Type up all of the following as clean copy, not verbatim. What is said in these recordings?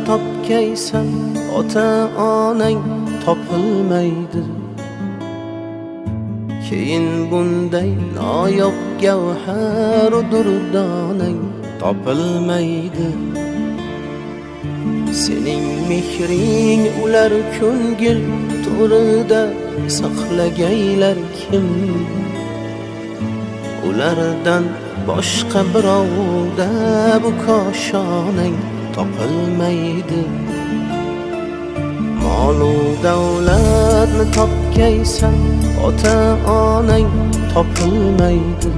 topgaysan, ota onang topilmaydi. Keyin bunday noyob gavhar durdonang topilmaydi. Sening mehring ular ko'ngil to'rida saqlagaylar kim? Ulardan boshqa birovda bu koshonang topilmaydi. Mol-u davlatni topgaysan, ota onang topilmaydi.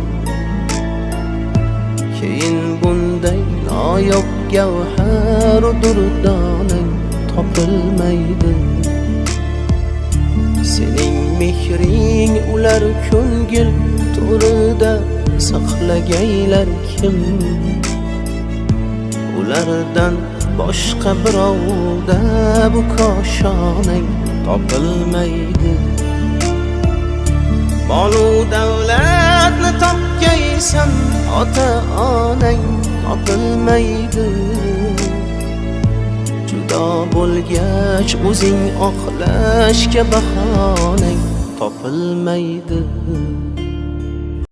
Keyin bunday noyob gavhar durdonang topilmaydi. Sening mehring ular ko'ngil to'rida saqlagaylar kim? Ulardan boshqa birovda bu koshonang topilmaydi. Mol-u davlatni topgaysan, ota onang topilmaydi. Judo bo'lgach o'zing oqlashga bahonang topilmaydi.